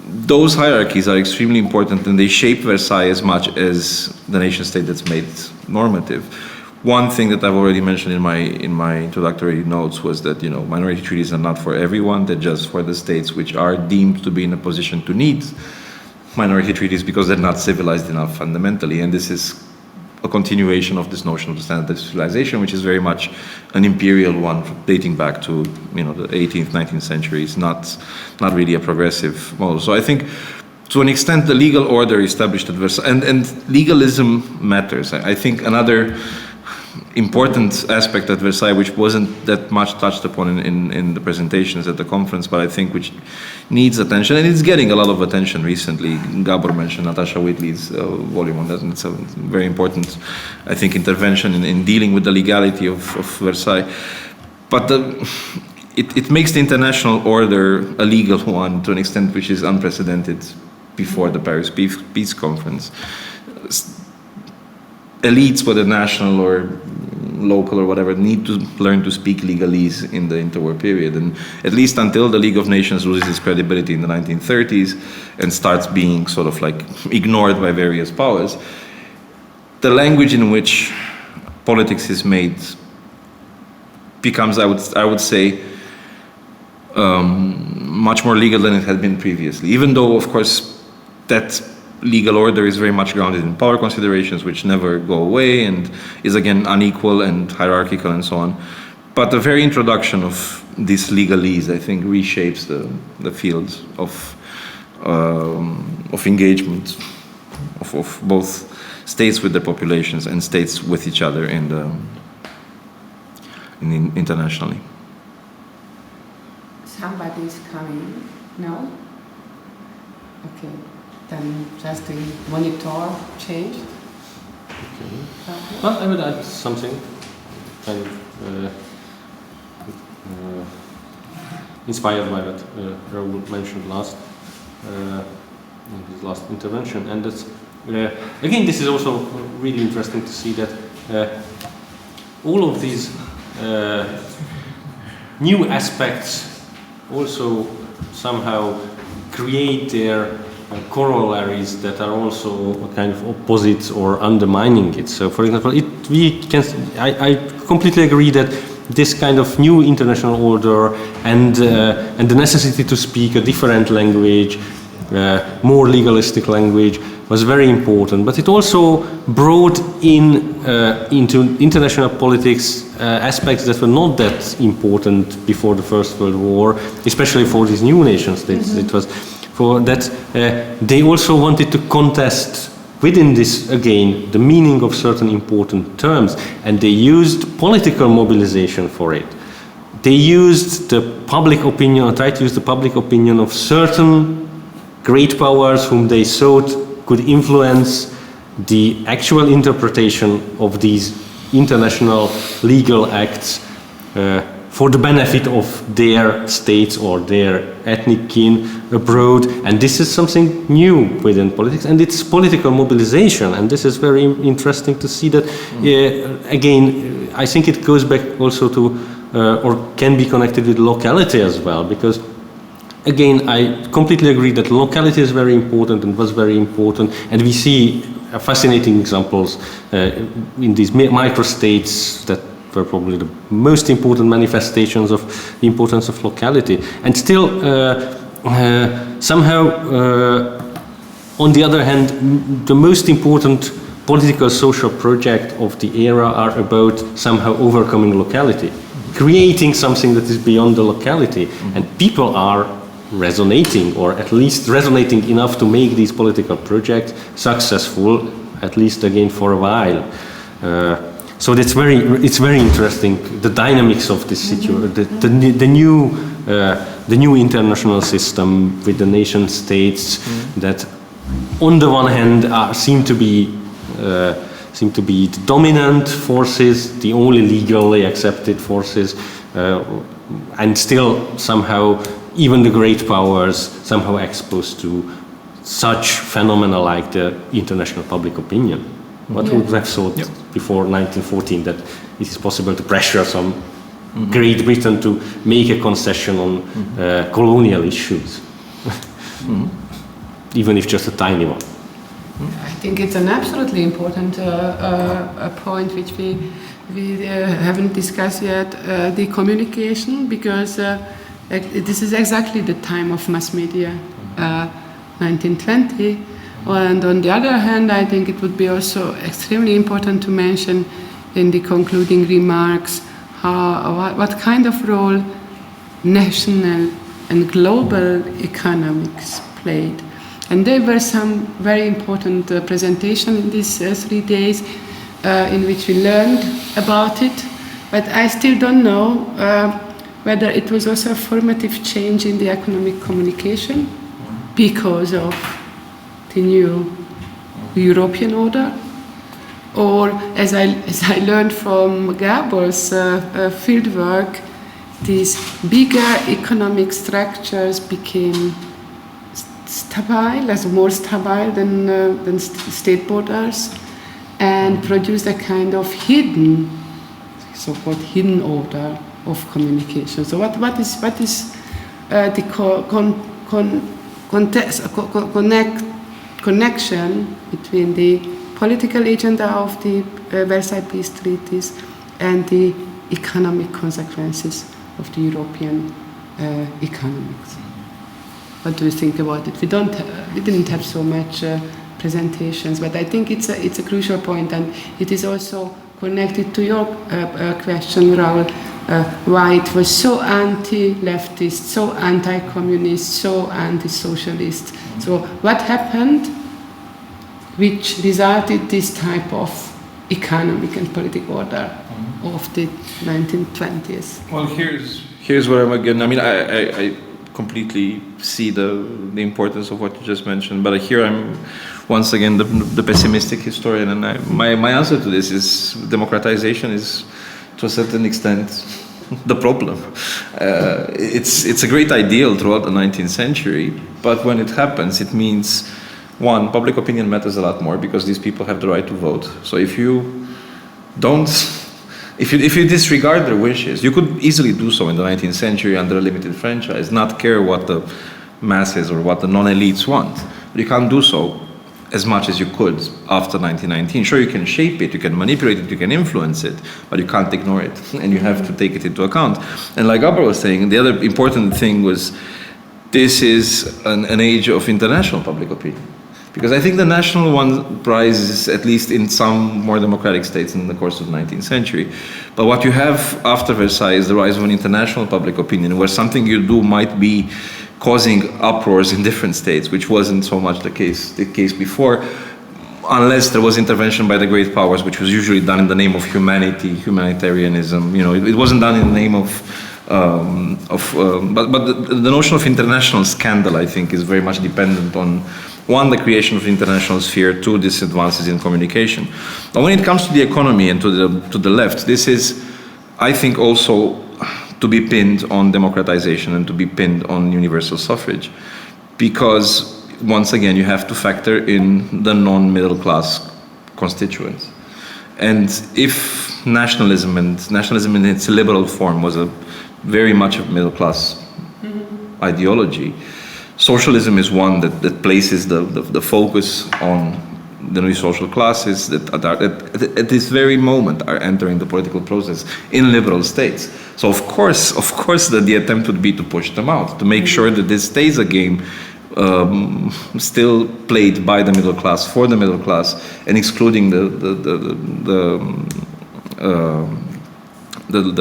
those hierarchies are extremely important, and they shape Versailles as much as the nation state that's made normative. One thing that I've already mentioned in my introductory notes was that, minority treaties are not for everyone. They're just for the states which are deemed to be in a position to need minority treaties because they're not civilized enough fundamentally. And this is a continuation of this notion of the standardized civilization, which is very much an imperial one dating back to the 18th, 19th centuries, not really a progressive model. So I think to an extent the legal order established at Versailles, and legalism matters. I think another important aspect at Versailles, which wasn't that much touched upon in the presentations at the conference, but I think which needs attention, and it's getting a lot of attention recently. Gábor mentioned Natasha Whitley's volume on that, and it's a very important, I think, intervention in dealing with the legality of Versailles. But it makes the international order a legal one to an extent which is unprecedented before the Paris Peace Conference. Elites, whether national or local or whatever, need to learn to speak legalese in the interwar period, and at least until the League of Nations loses its credibility in the 1930s and starts being sort of like ignored by various powers, the language in which politics is made becomes, I would say, much more legal than it had been previously, even though, of course, that legal order is very much grounded in power considerations which never go away and is again unequal and hierarchical and so on. But the very introduction of this legalese, I think, reshapes the field of engagement of both states with their populations and states with each other internationally. Somebody's coming. No? Okay. Then just the monitor changed. Okay. Well, I would add something kind of inspired by what Raul mentioned last in his last intervention, and that's again, this is also really interesting to see that all of these new aspects also somehow create their corollaries that are also kind of opposites or undermining it. So, for example, I completely agree that this kind of new international order and the necessity to speak a different language, more legalistic language, was very important. But it also brought into international politics aspects that were not that important before the First World War, especially for these new nation states. It was for that they also wanted to contest within this, again, the meaning of certain important terms, and they used political mobilization for it. They used the public opinion, or tried to use the public opinion of certain great powers whom they thought could influence the actual interpretation of these international legal acts for the benefit of their states or their ethnic kin abroad. And this is something new within politics, and it's political mobilization. And this is very interesting to see that, again, I think it goes back also to, or can be connected with locality as well, because again, I completely agree that locality is very important and was very important, and we see fascinating examples in these microstates that were probably the most important manifestations of the importance of locality. And still, somehow, on the other hand, the most important political social project of the era are about somehow overcoming locality, creating something that is beyond the locality, and people are resonating, or at least resonating enough to make these political projects successful, at least again for a while. So it's very interesting, the dynamics of this situation, the new international system with the nation states that, on the one hand, seem to be the dominant forces, the only legally accepted forces, and still somehow even the great powers somehow exposed to such phenomena like the international public opinion. What would have thought before 1914 that it is possible to pressure some Great Britain to make a concession on colonial issues, even if just a tiny one? I think it's an absolutely important point which we haven't discussed yet, the communication, because this is exactly the time of mass media, 1920. And on the other hand, I think it would be also extremely important to mention in the concluding remarks what kind of role national and global economics played. And there were some very important presentations in these 3 days in which we learned about it, but I still don't know whether it was also a formative change in the economic communication because of the new European order, or as I learned from Gábor's fieldwork, these bigger economic structures became more stable than state borders, and produced a kind of so-called hidden order of communication. So what is the connection between the political agenda of the Versailles Peace Treaties and the economic consequences of the European economics? What do you think about it? We didn't have so much presentations, but I think it's a crucial point, and it is also connected to your question, Raul, why it was so anti-leftist, so anti-communist, so anti-socialist. So what happened which resulted this type of economic and political order of the 1920s? Well, here's where I'm again. I mean, I completely see the importance of what you just mentioned, but here I'm once again the pessimistic historian, and my answer to this is democratization is to a certain extent the problem. It's a great ideal throughout the 19th century, but when it happens, it means, one, public opinion matters a lot more because these people have the right to vote. So if you disregard their wishes, you could easily do so in the 19th century under a limited franchise, not care what the masses or what the non-elites want. But you can't do so as much as you could after 1919. Sure, you can shape it, you can manipulate it, you can influence it, but you can't ignore it, and you have to take it into account. And like Gábor was saying, the other important thing was this is an age of international public opinion. Because I think the national one rises, at least in some more democratic states in the course of the 19th century. But what you have after Versailles is the rise of an international public opinion, where something you do might be causing uproars in different states, which wasn't so much the case before, unless there was intervention by the great powers, which was usually done in the name of humanity, humanitarianism. You know, it wasn't done in the name of but the notion of international scandal, I think, is very much dependent on, one, the creation of the international sphere, two, these advances in communication. But when it comes to the economy and to the left, this is, I think, also to be pinned on democratization and to be pinned on universal suffrage, because once again you have to factor in the non-middle class constituents. And if nationalism in its liberal form was very much a middle class ideology, socialism is one that places the focus on the new social classes that at this very moment are entering the political process in liberal states. So of course the attempt would be to push them out, to make sure that this stays a game still played by the middle class, for the middle class, and excluding the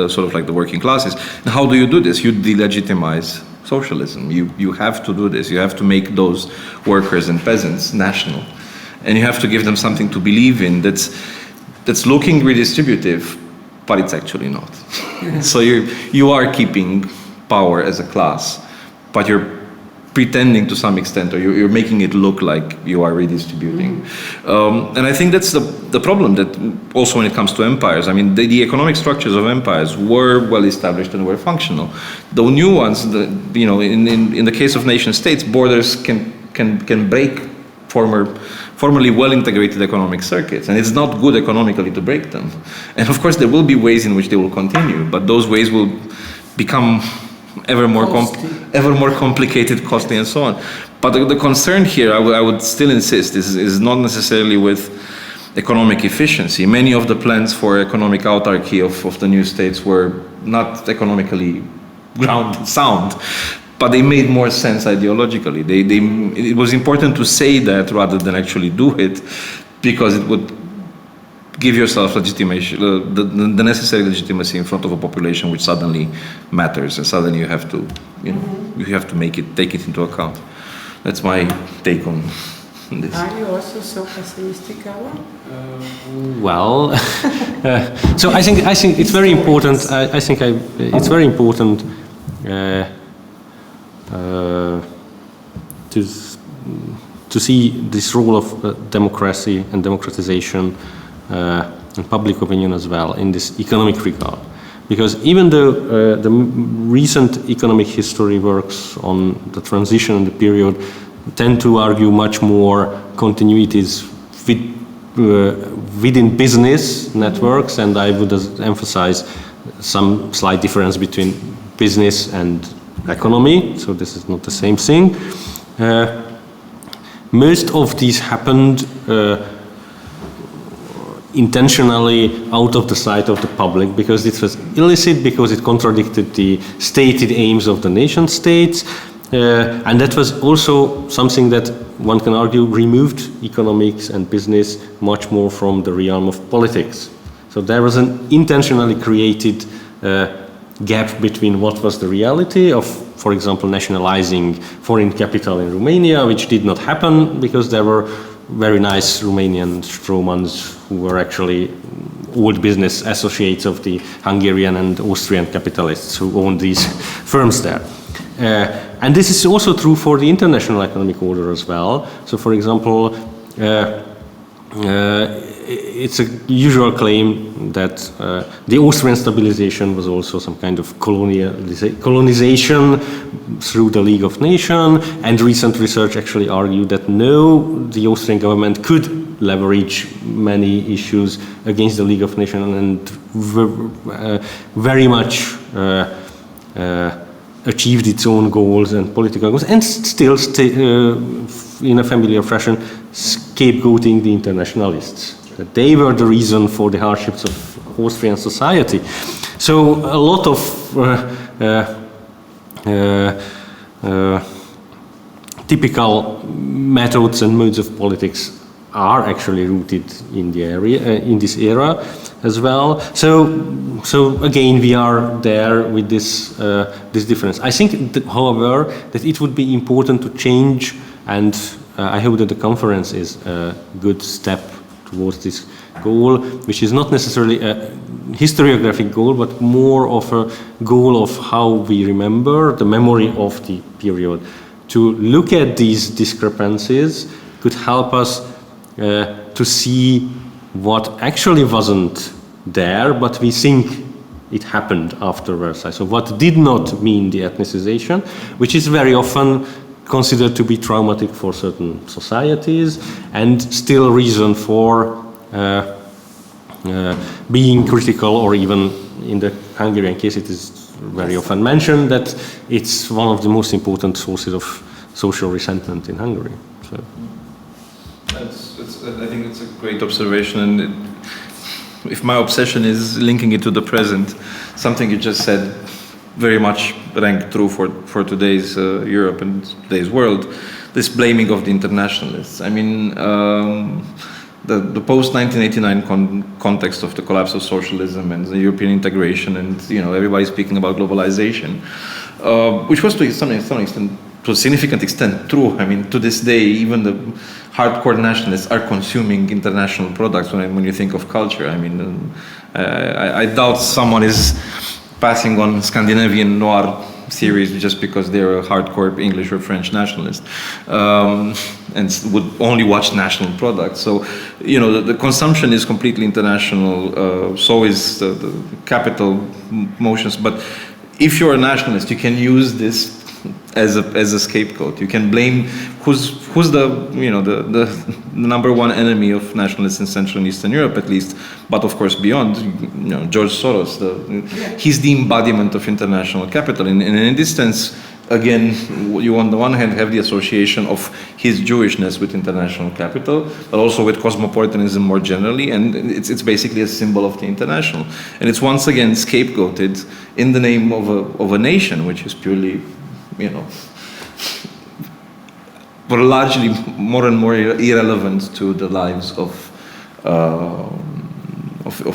sort of like the working classes. And how do you do this? You delegitimize socialism. You have to do this. You have to make those workers and peasants national. And you have to give them something to believe in that's looking redistributive, but it's actually not. So you are keeping power as a class, but you're pretending to some extent, or you're making it look like you are redistributing. And I think that's the problem, that also when it comes to empires, I mean, the economic structures of empires were well established and were functional. The new ones, in the case of nation states, borders can break formerly well-integrated economic circuits, and it's not good economically to break them. And of course there will be ways in which they will continue, but those ways will become ever more complicated, costly, and so on. But the concern here, I would still insist, is not necessarily with economic efficiency. Many of the plans for economic autarky of the new states were not economically sound, but they made more sense ideologically. It was important to say that rather than actually do it, because it would give yourself legitimation, the necessary legitimacy in front of a population which suddenly matters, and suddenly you have to, you have to take it into account. That's my take on this. Are you also so pessimistic, Gábor? Well, so I think it's very important. It's very important to see this role of democracy and democratization and public opinion as well in this economic regard. Because even though the recent economic history works on the transition and the period tend to argue much more continuities within business networks, and I would emphasize some slight difference between business and economy, so this is not the same thing. Most of these happened intentionally out of the sight of the public, because it was illicit, because it contradicted the stated aims of the nation states, and that was also something that one can argue removed economics and business much more from the realm of politics. So there was an intentionally created gap between what was the reality of, for example, nationalizing foreign capital in Romania, which did not happen because there were very nice Romanian Stromans who were actually old business associates of the Hungarian and Austrian capitalists who owned these firms there. And this is also true for the international economic order as well. So, for example, it's a usual claim that the Austrian stabilization was also some kind of colonization through the League of Nations, and recent research actually argued that no, the Austrian government could leverage many issues against the League of Nations, and very much achieved its own goals and political goals, and still in a familiar fashion, scapegoating the internationalists. That they were the reason for the hardships of Austrian society. So a lot of typical methods and modes of politics are actually rooted in the area, in this era as well. So again, we are there with this this difference. I think, however, that it would be important to change, and I hope that the conference is a good step towards this goal, which is not necessarily a historiographic goal, but more of a goal of how we remember the memory of the period. To look at these discrepancies could help us to see what actually wasn't there, but we think it happened after Versailles. So what did not mean the ethnicization, which is very often considered to be traumatic for certain societies, and still reason for being critical, or even in the Hungarian case it is very often mentioned that it's one of the most important sources of social resentment in Hungary. So. I think it's a great observation, and if my obsession is linking it to the present, something you just said very much rang true for today's Europe and today's world, this blaming of the internationalists. I mean, the post-1989 context of the collapse of socialism and the European integration, and everybody speaking about globalization, which was to some extent, to a significant extent, true. I mean, to this day, even the hardcore nationalists are consuming international products when you think of culture. I mean, I doubt someone is passing on Scandinavian noir series just because they're a hardcore English or French nationalist, and would only watch national products. So, the consumption is completely international, so is the capital motions. But if you're a nationalist, you can use this as a scapegoat. You can blame who's the number one enemy of nationalists in Central and Eastern Europe, at least, but of course beyond. George Soros. He's the embodiment of international capital, and in this sense, again, you on the one hand have the association of his Jewishness with international capital, but also with cosmopolitanism more generally, and it's basically a symbol of the international, and it's once again scapegoated in the name of a nation, which is purely, but largely more and more irrelevant to the lives of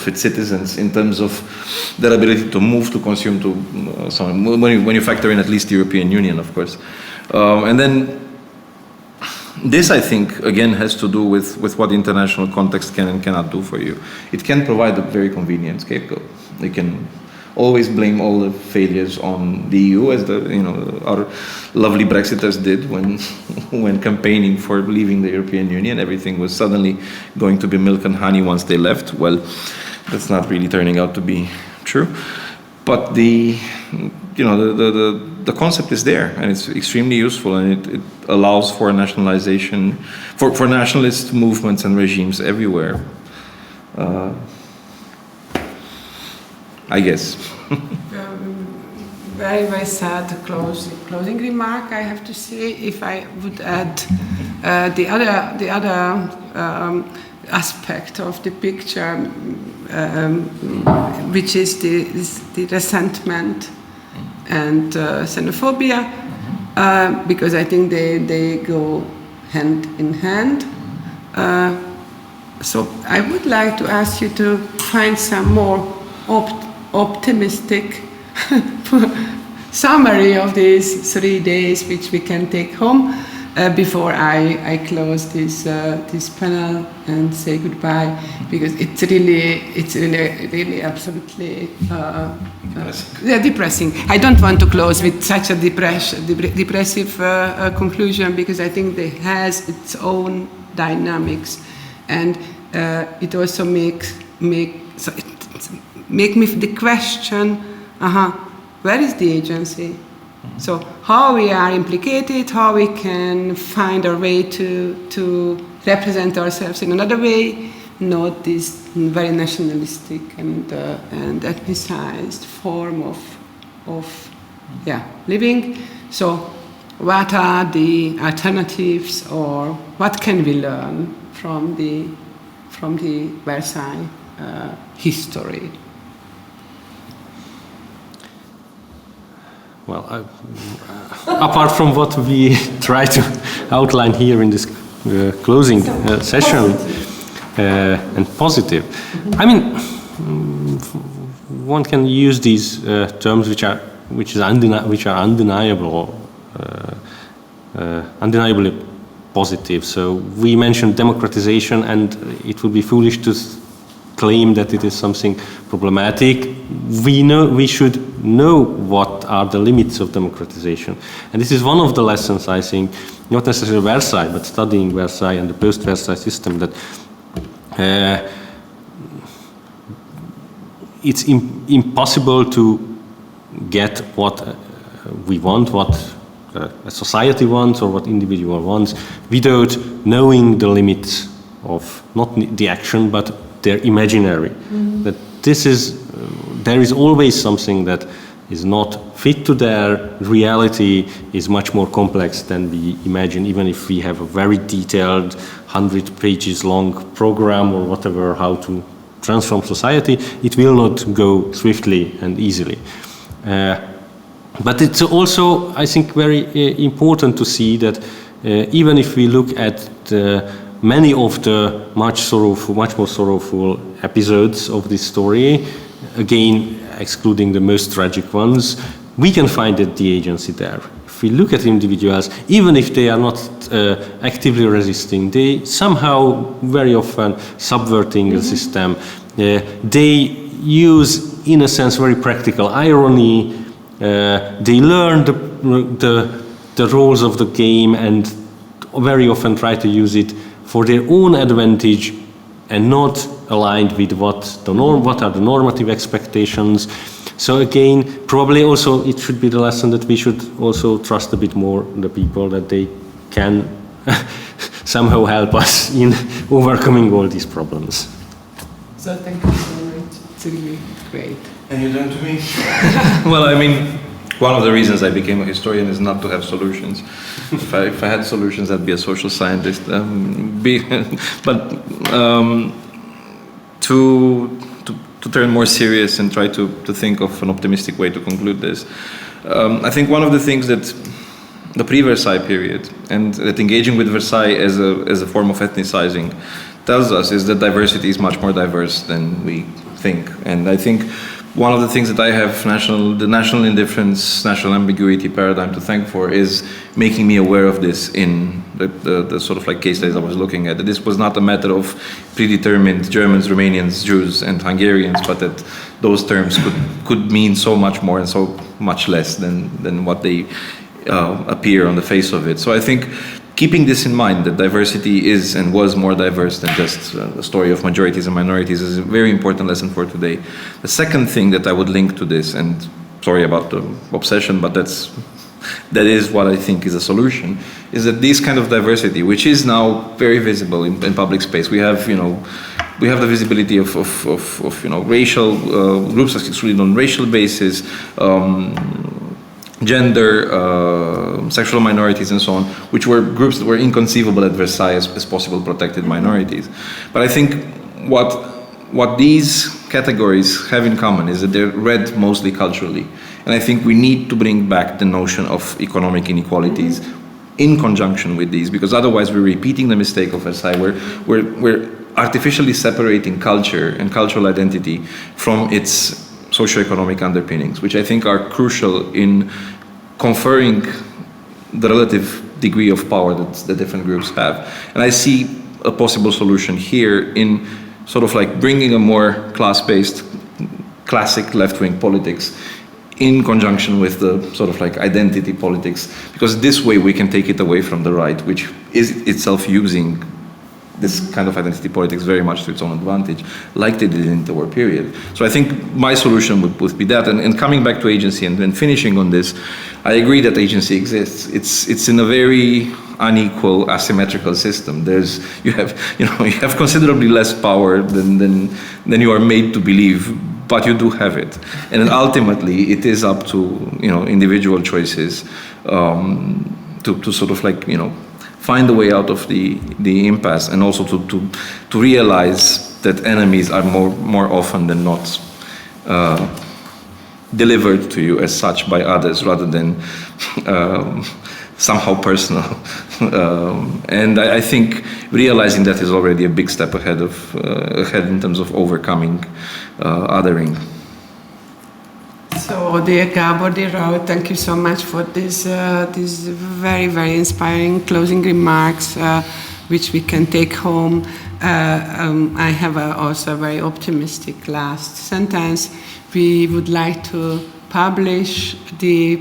its citizens in terms of their ability to move, to consume, to when you factor in at least the European Union, of course. And then this, I think, again, has to do with what the international context can and cannot do for you. It can provide a very convenient scapegoat. You can always blame all the failures on the EU, as our lovely Brexiters did when campaigning for leaving the European Union. Everything was suddenly going to be milk and honey once they left. Well, that's not really turning out to be true. But the concept is there, and it's extremely useful, and it allows for nationalization, for nationalist movements and regimes everywhere. I guess. Very, very sad closing remark, I have to say. If I would add the other aspect of the picture, which is the resentment and xenophobia, because I think they go hand in hand. So I would like to ask you to find some more optimistic summary of these 3 days, which we can take home before I close this panel and say goodbye, because it's really absolutely depressing. I don't want to close with such a depressive conclusion, because I think it has its own dynamics, and it also make me the question, where is the agency? So how we are implicated, how we can find a way to represent ourselves in another way, not this very nationalistic and ethnicized form of living. So what are the alternatives, or what can we learn from the Versailles history? Well, apart from what we try to outline here in this closing session, and positive, I mean, one can use these terms which are undeniably positive. So we mentioned democratization, and it would be foolish to claim that it is something problematic. We should know what are the limits of democratization. And this is one of the lessons, I think, not necessarily Versailles, but studying Versailles and the post-Versailles system, that it's impossible to get what we want, what a society wants, or what individual wants, without knowing the limits of not the action, but their imaginary. That this is, there is always something that is not fit to their reality, is much more complex than we imagine, even if we have a very detailed 100 pages long program or whatever, how to transform society, it will not go swiftly and easily. But it's also, I think, very important to see that even if we look at many of the much more sorrowful episodes of this story, again, excluding the most tragic ones, we can find that the agency there. If we look at individuals, even if they are not actively resisting, they somehow very often subverting the system. They use, in a sense, very practical irony. They learn the rules of the game and very often try to use it for their own advantage and not aligned with what are the normative expectations. So again, probably also it should be the lesson that we should also trust a bit more the people, that they can somehow help us in overcoming all these problems. So thank you so much. It's really great. And you turn to me? Well, I mean, one of the reasons I became a historian is not to have solutions. If I had solutions, I'd be a social scientist. To turn more serious and try to think of an optimistic way to conclude this, I think one of the things that the pre-Versailles period and that engaging with Versailles as a form of ethnicizing tells us is that diversity is much more diverse than we think. And I think one of the things that I have the national indifference, national ambiguity paradigm to thank for is making me aware of this in the sort of like case studies I was looking at. That this was not a matter of predetermined Germans, Romanians, Jews, and Hungarians, but that those terms could mean so much more and so much less than what they appear on the face of it. So I think keeping this in mind, that diversity is and was more diverse than just the story of majorities and minorities, is a very important lesson for today. The second thing that I would link to this, and sorry about the obsession, but that is what I think is a solution, is that this kind of diversity, which is now very visible in public space, we have the visibility of racial groups excluded on racial basis, gender, sexual minorities, and so on, which were groups that were inconceivable at Versailles as possible protected minorities. But I think what these categories have in common is that they're read mostly culturally. And I think we need to bring back the notion of economic inequalities in conjunction with these, because otherwise we're repeating the mistake of Versailles, where we're artificially separating culture and cultural identity from its socioeconomic underpinnings, which I think are crucial in conferring the relative degree of power that the different groups have. And I see a possible solution here in sort of like bringing a more class-based, classic left-wing politics in conjunction with the sort of like identity politics, because this way we can take it away from the right, which is itself using this kind of identity politics very much to its own advantage, like they did in the war period. So I think my solution would be that. And coming back to agency and then finishing on this, I agree that agency exists. It's in a very unequal, asymmetrical system. You have considerably less power than you are made to believe but you do have it, and ultimately it is up to individual choices to sort of like find a way out of the impasse, and also to realize that enemies are more often than not delivered to you as such by others rather than somehow personal. And I think realizing that is already a big step ahead in terms of overcoming othering. So, dear Gábor, dear Raul, thank you so much for these very, very inspiring closing remarks, which we can take home. I have also a very optimistic last sentence. We would like to publish the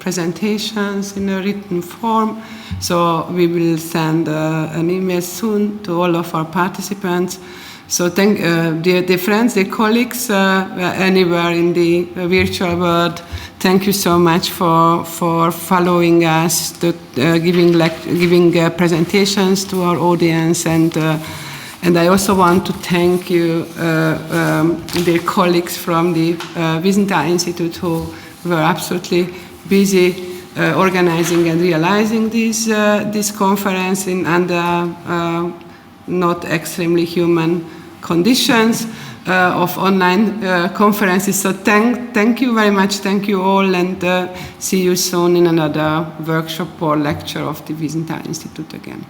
presentations in a written form, so we will send an email soon to all of our participants. So thank dear friends, dear colleagues, anywhere in the virtual world, thank you so much for following us, giving presentations to our audience, and I also want to thank you, dear colleagues from the Byzantine Institute, who were absolutely busy organizing and realizing this conference under not extremely human conditions of online conferences. So thank you very much, thank you all, and see you soon in another workshop or lecture of the Byzantine Institute again.